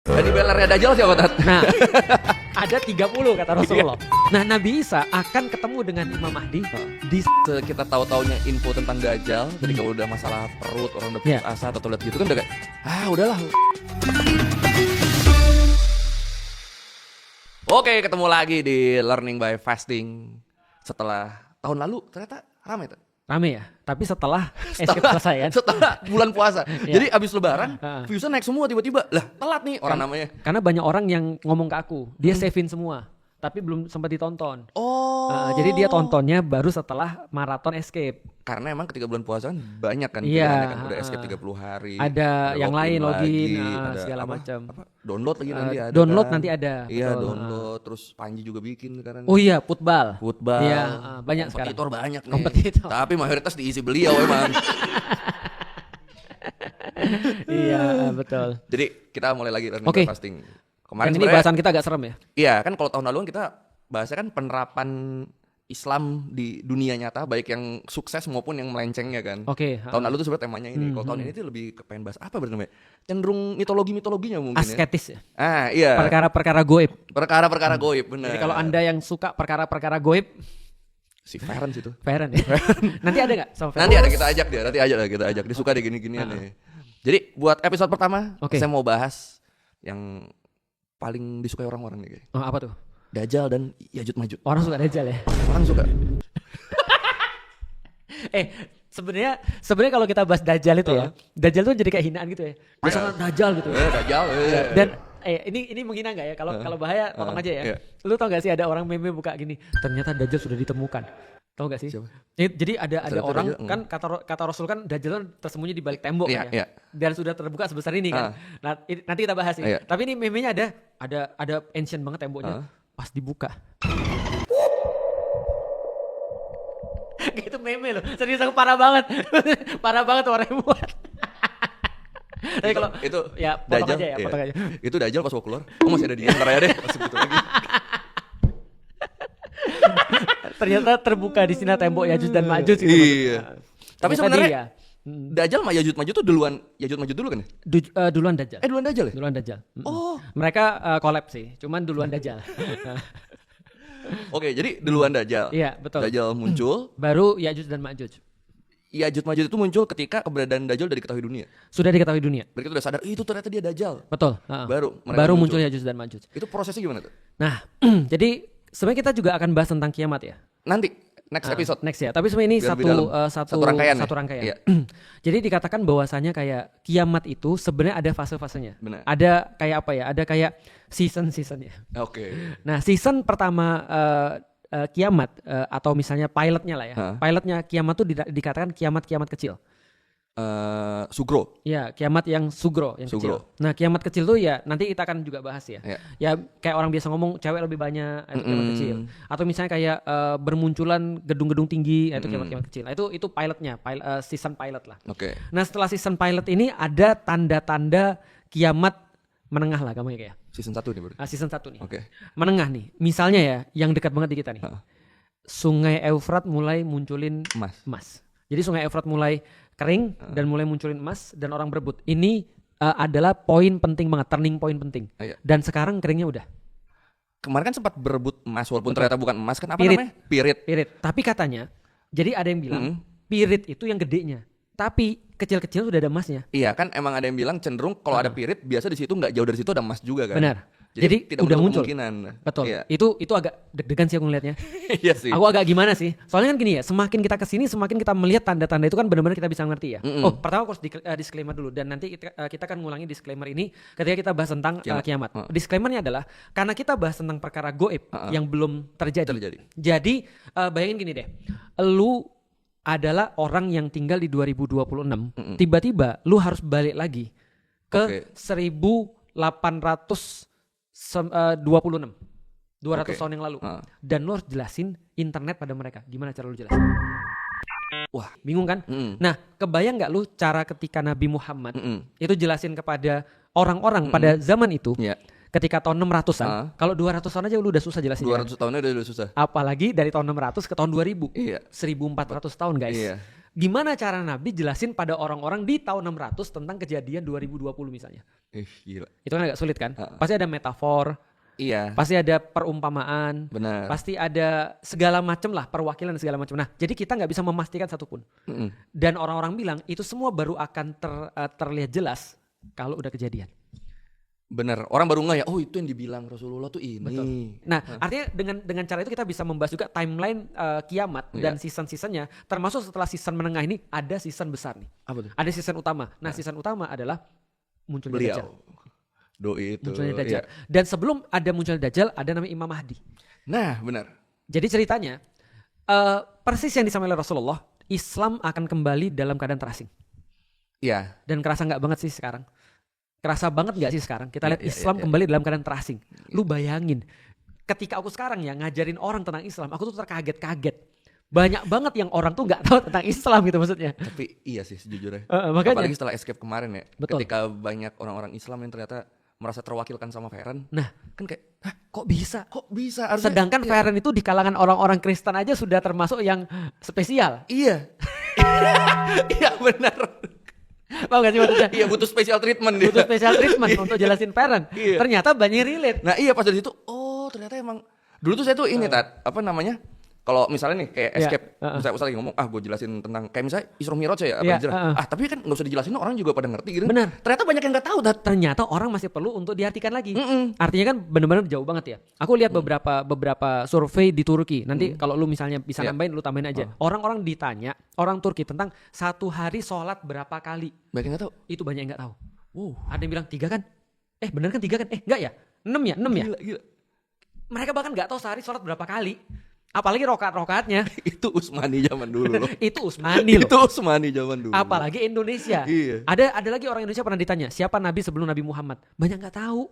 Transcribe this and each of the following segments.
Dan di belernya Dajjal siapa, Tat? Nah, ada 30 kata Rasulullah. Nah, Nabi Isa akan ketemu dengan Imam Mahdi di Kita tahu-taunya info tentang Dajjal, ketika udah masalah perut, orang udah putus asa atau lihat gitu kan udah kayak, udahlah. Oke, ketemu lagi di Learning by Fasting. Setelah tahun lalu ternyata ramai tuh. rame ya, tapi setelah escape selesai kan. Setelah bulan puasa. Jadi abis lebaran, viewsnya naik semua tiba-tiba. Lah, telat nih orang namanya. Karena banyak orang yang ngomong ke aku, dia save-in semua, tapi belum sempat ditonton. Jadi dia tontonnya baru setelah maraton escape. Karena emang ketika bulan puasa kan banyak kan Iya, pilihannya kan udah escape 30 hari. Ada yang lain login, ada segala macam. Download lagi nanti ada. Download kan? nanti ada. Iya, betul. download. Terus Panji juga bikin sekarang. Oh iya, football. Iya, banyak sekarang. Kompetitor banyak nih. Kompetitor. Tapi mayoritas diisi beliau emang. Iya, betul. Jadi kita mulai lagi learning by fasting. Kemarin ini bahasan kita agak serem ya. Iya, kan kalau tahun lalu kan kita bahasnya kan penerapan Islam di dunia nyata, baik yang sukses maupun yang melencengnya kan. Oke. Tahun lalu tuh sebenarnya temanya ini. Kalau tahun ini tuh lebih kepengen bahas apa berarti namanya? Cenderung mitologinya mungkin. Asketis ya. Iya. Perkara-perkara goib. Perkara-perkara goib, benar. Jadi kalau Anda yang suka perkara-perkara goib, si Feren situ. Feren ya. Nanti ada nggak sama Feren? Nanti ada kita ajak dia, kita ajak. Dia suka deh gini-ginian nih. Jadi buat episode pertama, saya mau bahas yang paling disukai orang-orang nih kayak. Oh, apa tuh? Dajjal dan Yajud Majud. Orang suka Dajjal ya? Orang suka. Sebenarnya kalau kita bahas Dajjal itu ya, Dajjal tuh jadi kayak hinaan gitu ya. Biasanya Dajjal gitu. Dajjal. Dan ini menghina nggak ya? Kalau bahaya potong aja ya. Lu tau gak sih ada orang meme buka gini, ternyata Dajjal sudah ditemukan. Tahu gak sih? Siapa? Jadi ada orang kan kata Rasul kan Dajjal kan tersembunyi di balik tembok ya. Dan sudah terbuka sebesar ini kan. Nah, nanti kita bahas nih. Tapi ini meme-nya ada ancient banget temboknya. Pas dibuka. Itu meme loh. Serius aku parah banget. Parah banget orang yang buat. Tapi kalau itu ya potong aja ya, potong aja. Itu Dajjal pas mau keluar. Masih ada dia, ntar aja deh. Masih gitu lagi. Ternyata terbuka di sini tembok Yajuj dan Majuj gitu. Iya. Tapi sebenarnya Dajjal sama Yajud Majud tuh duluan. Yajud Majud dulu kan ya? Duluan Dajjal. Duluan Dajjal ya? Duluan Dajjal. Oh. Mereka collab sih, cuman duluan Dajjal. Oke, jadi duluan Dajjal. Iya, betul. Dajjal muncul. Baru Yajuj dan Majuj. Yajud Majud itu muncul ketika keberadaan Dajjal udah diketahui dunia. Sudah diketahui dunia. Mereka udah sadar, itu ternyata dia Dajjal. Betul. Baru muncul Yajuj dan Majuj. Itu prosesnya gimana tuh? Nah, jadi sebenarnya kita juga akan bahas tentang kiamat ya. Nanti. Next episode. Next ya. Tapi sebenarnya ini satu rangkaian. Iya. Jadi dikatakan bahwasanya kayak kiamat itu sebenarnya ada fase-fasenya. Benar. Ada kayak apa ya? Ada kayak season-seasonnya. Oke. Nah, season pertama kiamat atau misalnya pilotnya lah ya. Pilotnya kiamat tuh dikatakan kiamat-kiamat kecil. Sugro. Ya, kiamat yang sugro, yang kecil. Nah, kiamat kecil tuh ya nanti kita akan juga bahas ya. Ya kayak orang biasa ngomong cewek lebih banyak, itu kiamat kecil. Atau misalnya kayak bermunculan gedung-gedung tinggi, itu kiamat-kiamat kecil. Nah, itu pilotnya, season pilot lah. Oke. Nah, setelah season pilot ini ada tanda-tanda kiamat menengah lah kamu ya kayak. Season 1 nih baru. Season 1 nih. Oke. Menengah nih. Misalnya ya, yang dekat banget di kita nih. Sungai Eufrat mulai munculin emas. Jadi Sungai Eufrat mulai kering dan mulai munculin emas dan orang berebut. Ini adalah poin penting banget, turning point penting. Dan sekarang keringnya udah. Kemarin kan sempat berebut emas walaupun ternyata bukan emas kan, apa namanya? Pirit. Tapi katanya, jadi ada yang bilang pirit itu yang gedenya. Tapi kecil-kecil sudah ada emasnya. Iya kan, emang ada yang bilang cenderung kalau ada pirit biasa di situ nggak jauh dari situ ada emas juga kan. Benar. Jadi tidak udah muncul. Betul. Iya. Itu agak deg-degan sih aku ngelihatnya. Iya sih. Aku agak gimana sih? Soalnya kan gini ya, semakin kita kesini semakin kita melihat tanda-tanda itu kan benar-benar kita bisa ngerti ya. Oh, pertama aku harus disclaimer dulu dan nanti kita akan ngulangi disclaimer ini ketika kita bahas tentang kiamat. Disclaimernya adalah karena kita bahas tentang perkara goib yang belum terjadi. Jadi bayangin gini deh. Lu adalah orang yang tinggal di 2026. Tiba-tiba lu harus balik lagi ke 1826 200 tahun yang lalu. Dan lu harus jelasin internet pada mereka. Gimana cara lu jelasin? Wah, bingung kan? Nah, kebayang gak lu cara ketika Nabi Muhammad itu jelasin kepada orang-orang pada zaman itu, ketika tahun 600-an, kalau 200 tahun aja lu udah susah jelasin. 200 tahunnya udah susah. Apalagi dari tahun 600 ke tahun 2000. 1400 tahun guys. Gimana cara Nabi jelasin pada orang-orang di tahun 600 tentang kejadian 2020 misalnya? Gila. Itu kan agak sulit kan? Pasti ada metafor. Iya. Pasti ada perumpamaan. Benar. Pasti ada segala macam lah, perwakilan segala macam. Nah, jadi kita nggak bisa memastikan satupun. Dan orang-orang bilang itu semua baru akan terlihat jelas kalau udah kejadian. Bener, orang baru nggak ya, oh itu yang dibilang Rasulullah tuh ini. Betul. Nah, artinya dengan cara itu kita bisa membahas juga timeline kiamat dan season-seasonnya, termasuk setelah season menengah ini ada season besar nih. Apa tuh? Ada season utama. Nah, season utama adalah munculnya Dajjal. Doi itu. Munculnya Dajjal. Dan sebelum ada munculnya Dajjal, ada namanya Imam Mahdi. Nah, benar. Jadi ceritanya persis yang disampaikan oleh Rasulullah, Islam akan kembali dalam keadaan terasing. Iya. Dan kerasa nggak banget sih sekarang. Kerasa banget gak sih sekarang? Kita lihat Islam kembali dalam keadaan terasing. Lu bayangin, ketika aku sekarang ya ngajarin orang tentang Islam, aku tuh terkaget-kaget. Banyak banget yang orang tuh gak tahu tentang Islam gitu maksudnya. Tapi iya sih sejujurnya. Makanya. Apalagi setelah escape kemarin ya. Betul. Ketika banyak orang-orang Islam yang ternyata merasa terwakilkan sama Feren. Nah, kan kayak, kok bisa? Kok bisa? Sedangkan Feren itu di kalangan orang-orang Kristen aja sudah termasuk yang spesial. Iya. Iya benar. Paham gak sih maksudnya? Iya butuh special treatment dia. Butuh special treatment untuk jelasin parent. Iya. Ternyata banyak relate. Nah iya pas dari situ, oh ternyata emang dulu tuh saya tuh ini apa namanya? Kalau misalnya nih kayak escape, misalnya lagi ngomong, gue jelasin tentang kayak misalnya Isra Mi'raj ya, tapi kan nggak usah dijelasin, orang juga pada ngerti gitu. Benar. Ternyata banyak yang nggak tahu. Ternyata orang masih perlu untuk diartikan lagi. Artinya kan benar-benar jauh banget ya. Aku lihat beberapa survei di Turki. Nanti kalau lu misalnya bisa nambahin, lu tambahin aja. Orang-orang ditanya, orang Turki tentang satu hari sholat berapa kali. Banyak yang nggak tahu. Itu banyak yang nggak tahu. Ada yang bilang 3 kan? Bener kan 3 kan? Enggak ya? 6 ya? 6 ya? Gila. Mereka bahkan nggak tahu sehari sholat berapa kali. Apalagi rokaat-rokaatnya. Itu Utsmani zaman dulu loh. Itu Utsmani loh. Itu Utsmani zaman dulu. Apalagi Indonesia. Iya. Ada lagi orang Indonesia pernah ditanya, siapa nabi sebelum Nabi Muhammad? Banyak nggak tahu.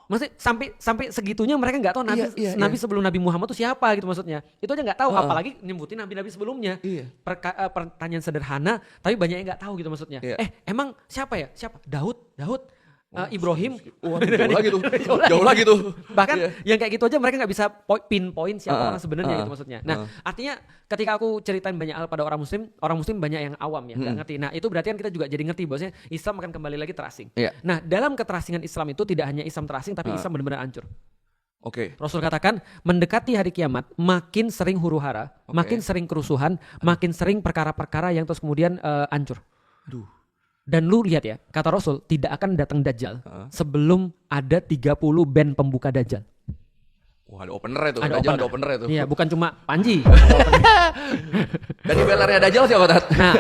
Maksudnya sampai segitunya mereka nggak tahu nabi sebelum Nabi Muhammad itu siapa gitu maksudnya. Itu aja nggak tahu, apalagi nyebutin nabi-nabi sebelumnya. Iya. Pertanyaan sederhana, tapi banyak yang nggak tahu gitu maksudnya. Iya. Emang siapa ya? Siapa? Daud. Ibrahim. Jauh lagi tuh. Bahkan yang kayak gitu aja mereka nggak bisa pinpoint siapa orang sebenarnya gitu maksudnya. Nah, artinya ketika aku ceritain banyak hal pada orang muslim banyak yang awam ya, nggak ngerti. Nah, itu berarti kan kita juga jadi ngerti bahwasanya Islam akan kembali lagi terasing. Yeah. Nah, dalam keterasingan Islam itu tidak hanya Islam terasing, tapi Islam benar-benar hancur. Oke. Rasul katakan mendekati hari kiamat makin sering huru-hara, makin sering kerusuhan, makin sering perkara-perkara yang terus kemudian hancur. Aduh. Dan lu lihat ya, kata Rasul tidak akan datang Dajjal sebelum ada 30 band pembuka Dajjal. Wah ada opener itu, ada opener itu. Iya, bukan cuma Panji. Dan di bannernya Dajjal siapa Tat? Nah,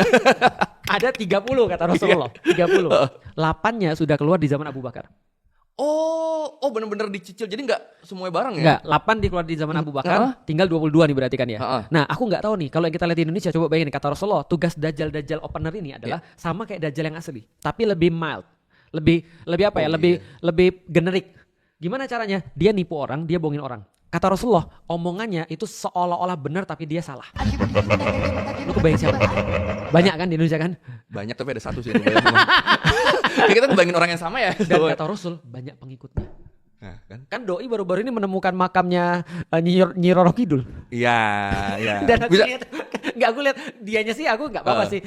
ada 30 kata Rasulullah. 30. 8-nya sudah keluar di zaman Abu Bakar. Oh bener-bener dicicil, jadi nggak semuanya bareng ya? Enggak, 8 dikeluar di zaman Abu Bakar, tinggal 22 nih berarti kan ya. Nah, aku nggak tahu nih, kalau yang kita lihat di Indonesia, coba bayangin kata Rasulullah, tugas Dajjal opener ini adalah sama kayak Dajjal yang asli, tapi lebih mild, lebih apa ya, lebih generik. Gimana caranya? Dia nipu orang, dia bohongin orang. Kata Rasulullah, omongannya itu seolah-olah benar tapi dia salah. Lu kebayang siapa? Banyak kan di Indonesia kan? Banyak tapi ada satu sih. Kita ngebayangin orang yang sama ya. Dan kata Rasul, banyak pengikutnya. Nah, kan Doi baru-baru ini menemukan makamnya Nyi Roro Kidul. Iya. Dan aku lihat, aku lihat dianya sih aku nggak apa-apa sih.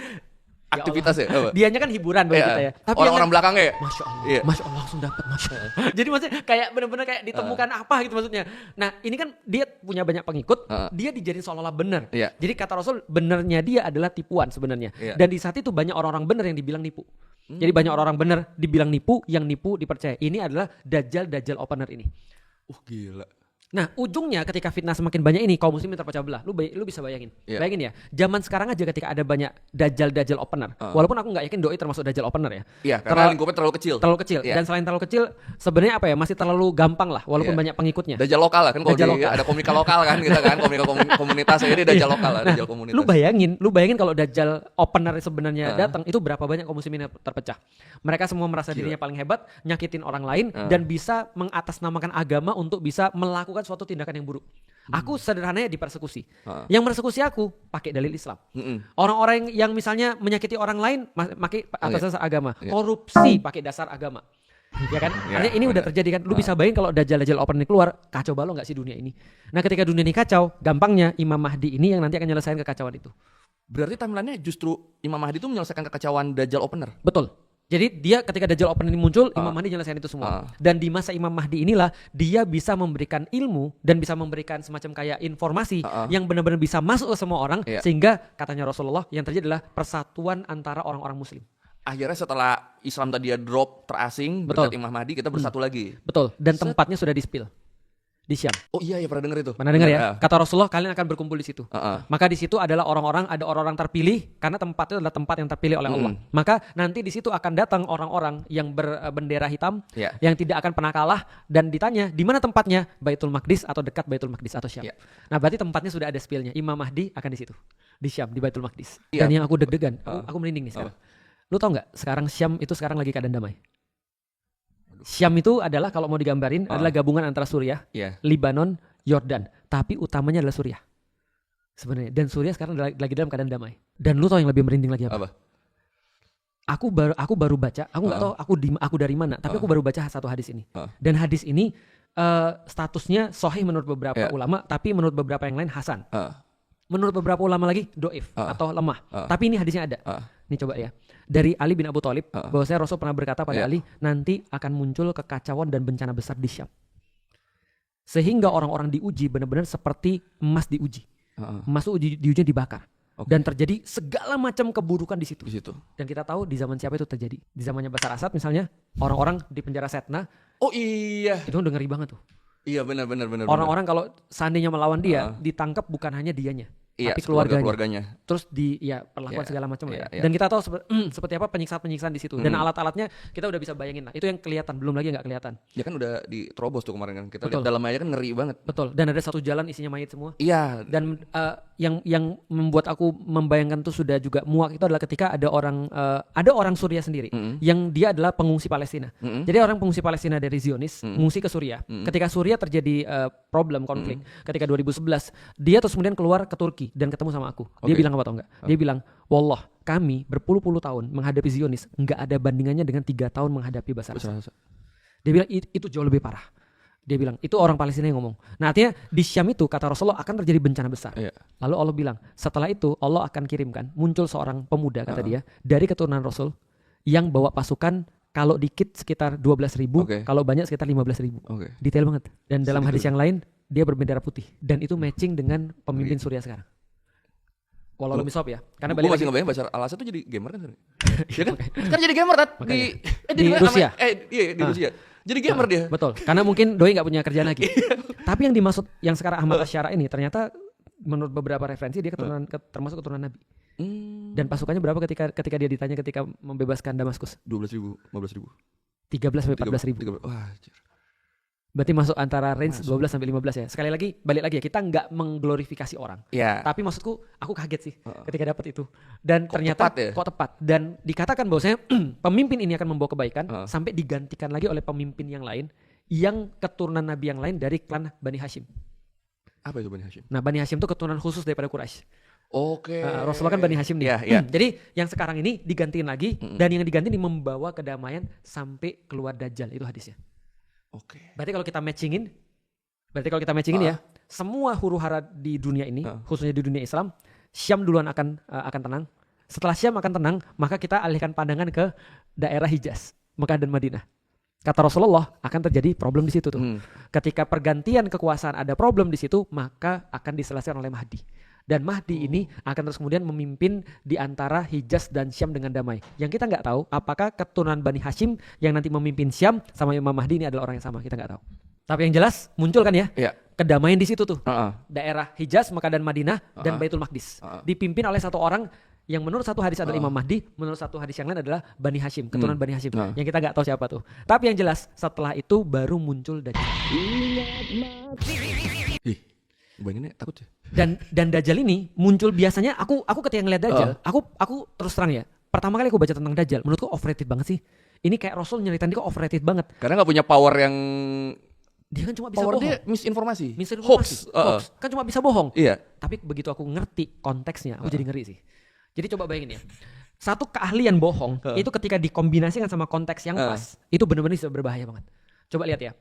Aktivitas ya? Dianya kan hiburan bagi kita ya. Tapi orang-orang belakangnya ya? Masya Allah, Masya Allah langsung dapat, Masya Allah. Jadi maksudnya kayak benar-benar kayak ditemukan apa gitu maksudnya. Nah ini kan dia punya banyak pengikut, dia dijadiin seolah-olah benar. Jadi kata Rasul benernya dia adalah tipuan sebenarnya. Dan di saat itu banyak orang-orang benar yang dibilang nipu. Jadi banyak orang-orang benar dibilang nipu, yang nipu dipercaya. Ini adalah Dajjal opener ini. Gila. Nah ujungnya ketika fitnah semakin banyak ini kaum muslimin terpecah belah. Lu bisa bayangin. Bayangin ya. Zaman sekarang aja ketika ada banyak Dajjal opener. Walaupun aku gak yakin Doi termasuk Dajjal opener ya. Iya karena lingkupnya terlalu kecil. Dan selain terlalu kecil sebenarnya apa ya, masih terlalu gampang lah walaupun banyak pengikutnya. Dajjal lokal lah kan. Kalau ada komika lokal kan kita kan. Komika komunitas jadi Dajjal lokal lah. Dajjal komunitas. Lu bayangin kalau Dajjal opener sebenarnya datang, itu berapa banyak kaum muslimin yang terpecah. Mereka semua merasa dirinya paling hebat, nyakitin orang lain dan bisa mengatasnamakan agama untuk bisa melakukan suatu tindakan yang buruk. Aku sederhananya dipersekusi. Yang persekusi aku pakai dalil Islam. Orang-orang yang misalnya menyakiti orang lain pakai atas dasar agama. Korupsi pakai dasar agama. Ya kan? Ini udah terjadi kan. Lu bisa bayangin kalau Dajjal open ini keluar, kacau balau gak sih dunia ini? Nah ketika dunia ini kacau, gampangnya Imam Mahdi ini yang nanti akan nyelesain kekacauan itu. Berarti timelinenya justru Imam Mahdi itu menyelesaikan kekacauan Dajjal opener. Betul. Jadi dia ketika Dajjal opener ini muncul, Imam Mahdi menyelesaikan itu semua. Dan di masa Imam Mahdi inilah dia bisa memberikan ilmu dan bisa memberikan semacam kayak informasi yang benar-benar bisa masuk ke semua orang, sehingga katanya Rasulullah yang terjadi adalah persatuan antara orang-orang muslim. Akhirnya setelah Islam tadi drop terasing, berkat Imam Mahdi kita bersatu lagi. Betul. Dan tempatnya sudah di-spill di Syam. Oh iya ya, pernah dengar itu. Pernah dengar ya? Kata Rasulullah, kalian akan berkumpul di situ. Maka di situ adalah ada orang-orang terpilih, karena tempat itu adalah tempat yang terpilih oleh Allah. Maka nanti di situ akan datang orang-orang yang berbendera hitam, yang tidak akan pernah kalah, dan ditanya di mana tempatnya, Baitul Maqdis atau dekat Baitul Maqdis atau Syam. Nah berarti tempatnya sudah ada spillnya. Imam Mahdi akan di situ, di Syam, di Baitul Maqdis. Dan yang aku deg-degan, aku merinding nih sekarang. Lu tau nggak? Sekarang Syam itu sekarang lagi keadaan damai. Syam itu adalah kalau mau digambarin adalah gabungan antara Suriah, Lebanon, Yordan, tapi utamanya adalah Suriah sebenarnya. Dan Suriah sekarang lagi dalam keadaan damai. Dan lu tau yang lebih merinding lagi apa? Aku baru baca, aku nggak tahu aku dari mana, tapi aku baru baca satu hadis ini. Dan hadis ini statusnya sahih menurut beberapa ulama, tapi menurut beberapa yang lain hasan. Menurut beberapa ulama lagi doif atau lemah. Tapi ini hadisnya ada. Ini coba ya. Dari Ali bin Abu Thalib, bahwasanya Rasul pernah berkata pada Ali, nanti akan muncul kekacauan dan bencana besar di Syam. Sehingga orang-orang diuji benar-benar seperti emas diuji. Emas itu diuji dibakar. Dan terjadi segala macam keburukan di situ. Dan kita tahu di zaman siapa itu terjadi. Di zamannya Bashar Assad misalnya, orang-orang di penjara Setna. Oh iya. Itu udah ngeri banget tuh. Iya benar. Orang-orang kalau seandainya melawan dia, ditangkap bukan hanya dianya, tapi keluarganya. Terus perlakuan segala macam lah. Dan kita tahu seperti apa penyiksaan di situ. Dan alat-alatnya kita udah bisa bayangin lah. Itu yang kelihatan, belum lagi nggak kelihatan. Ya kan udah diterobos tuh kemarin kan. Kita lihat dalamnya aja kan ngeri banget. Betul. Dan ada satu jalan isinya mayit semua. Iya. Dan yang membuat aku membayangkan tuh sudah juga muak itu adalah ketika ada orang Suriah sendiri yang dia adalah pengungsi Palestina. Jadi orang pengungsi Palestina dari Zionis mengungsi ke Suriah. Ketika Suriah terjadi problem konflik, ketika 2011 dia terus kemudian keluar ke Turki dan ketemu sama aku. Dia bilang apa tau nggak? Dia bilang, wallah kami berpuluh-puluh tahun menghadapi Zionis nggak ada bandingannya dengan 3 tahun menghadapi Bashar Assad. Dia bilang itu jauh lebih parah. Dia bilang itu orang Palestina yang ngomong. Nah artinya di Syam itu kata Rasulullah akan terjadi bencana besar. Lalu Allah bilang setelah itu Allah akan kirimkan muncul seorang pemuda kata dia dari keturunan Rasul yang bawa pasukan kalau dikit sekitar 12.000, kalau banyak sekitar 15.000. Detail banget. Dan dalam hadis yang lain dia berbendera putih dan itu matching dengan pemimpin Suriah sekarang. Walau lebih sop ya. Karena gue masih ngebayang Bashar al-Assad tuh jadi gamer kan? Iya kan? Kan jadi gamer kan? Di Rusia. Di Rusia. Jadi gamer dia. Betul. Karena mungkin doi nggak punya kerjaan lagi. Tapi yang dimaksud yang sekarang Ahmad Asyara ini ternyata menurut beberapa referensi dia termasuk keturunan Nabi. Dan pasukannya berapa ketika dia ditanya ketika membebaskan Damaskus? 12.000, 15.000. 13-14.000. Wah, Berarti masuk antara range 12 sampai 15 ya. Sekali lagi balik lagi ya, kita nggak mengglorifikasi orang. Tapi maksudku aku kaget sih ketika dapat itu. Dan ternyata kok tepat. Dan dikatakan bahwasanya pemimpin ini akan membawa kebaikan sampai digantikan lagi oleh pemimpin yang lain yang keturunan Nabi yang lain dari klan Bani Hashim. Apa itu Bani Hashim? Nah, Bani Hashim itu keturunan khusus daripada Quraisy. Rasulullah kan Bani Hashim nih. Jadi yang sekarang ini digantiin lagi dan yang diganti ini membawa kedamaian sampai keluar Dajjal, itu hadisnya. Berarti kalau kita matchingin ya, semua huru hara di dunia ini, khususnya di dunia Islam, Syam duluan akan tenang. Setelah Syam akan tenang, maka kita alihkan pandangan ke daerah Hijaz, Mekah dan Madinah. Kata Rasulullah akan terjadi problem di situ tuh. Ketika pergantian kekuasaan ada problem di situ, maka akan diselesaikan oleh Mahdi. Dan Mahdi ini akan terus kemudian memimpin di antara Hijaz dan Syam dengan damai. Yang kita nggak tahu apakah keturunan Bani Hashim yang nanti memimpin Syam sama Imam Mahdi ini adalah orang yang sama, kita nggak tahu. Tapi yang jelas muncul kan ya, kedamaian di situ tuh. Daerah Hijaz, Mekah dan Madinah dan Baitul Maqdis. Dipimpin oleh satu orang yang menurut satu hadis adalah Imam Mahdi, menurut satu hadis yang lain adalah Bani Hashim, keturunan Bani Hashim. Yang kita nggak tahu siapa tuh. Tapi yang jelas setelah itu baru muncul Dajjal. Bayanginnya takut ya. Dan Dajjal ini muncul biasanya aku ketika ngeliat Dajjal, aku terus terang ya. Pertama kali aku baca tentang Dajjal, menurutku overrated banget sih. Ini kayak Rasul nyeritain dia kok overrated banget. Karena nggak punya power yang dia kan cuma bisa power bohong. Dia misinformasi. Hoax. Kan cuma bisa bohong. Iya. Tapi begitu aku ngerti konteksnya, aku jadi ngeri sih. Jadi coba bayangin ya. Satu keahlian bohong itu ketika dikombinasikan sama konteks yang pas, itu benar-benar bisa berbahaya banget. Coba lihat ya.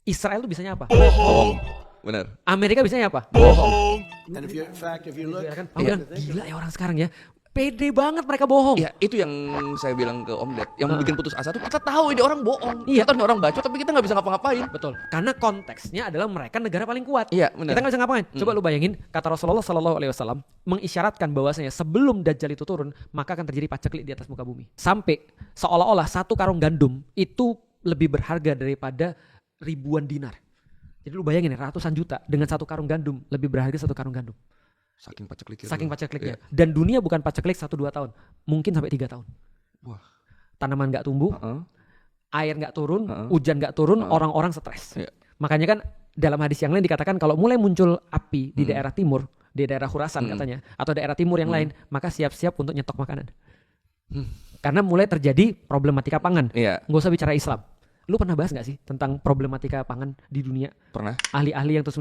Israel itu bisanya apa? Bohong. Benar. Amerika bisanya apa? Bohong. And if you look, Kan, bilang, gila ya orang sekarang ya. Pede banget mereka bohong. Ya itu yang saya bilang ke Om Ded, yang bikin putus asa tuh kita tahu ini orang bohong, Iya. kita tahu ini orang bacot tapi kita nggak bisa ngapa-ngapain. Betul. Karena konteksnya adalah mereka negara paling kuat. Iya, benar. Kita nggak bisa ngapain. Coba lu bayangin kata Rasulullah SAW mengisyaratkan bahwasanya sebelum Dajjal itu turun maka akan terjadi paceklik di atas muka bumi. Sampai seolah-olah satu karung gandum itu lebih berharga daripada ribuan dinar. Jadi lu bayangin ya, ratusan juta dengan satu karung gandum lebih berharga satu karung gandum. Saking pacekliknya. Saking pacekliknya. Dan dunia bukan paceklik 1-2 tahun, mungkin sampai 3 tahun. Wah. Tanaman nggak tumbuh, air nggak turun, hujan nggak turun, orang-orang stres. Iya. Makanya kan dalam hadis yang lain dikatakan kalau mulai muncul api di daerah timur, di daerah Khurasan katanya, atau daerah timur yang lain, maka siap-siap untuk nyetok makanan. Karena mulai terjadi problematika pangan. Iya. Nggak usah bicara Islam. Lu pernah bahas nggak sih tentang problematika pangan di dunia? Pernah. Ahli-ahli yang terus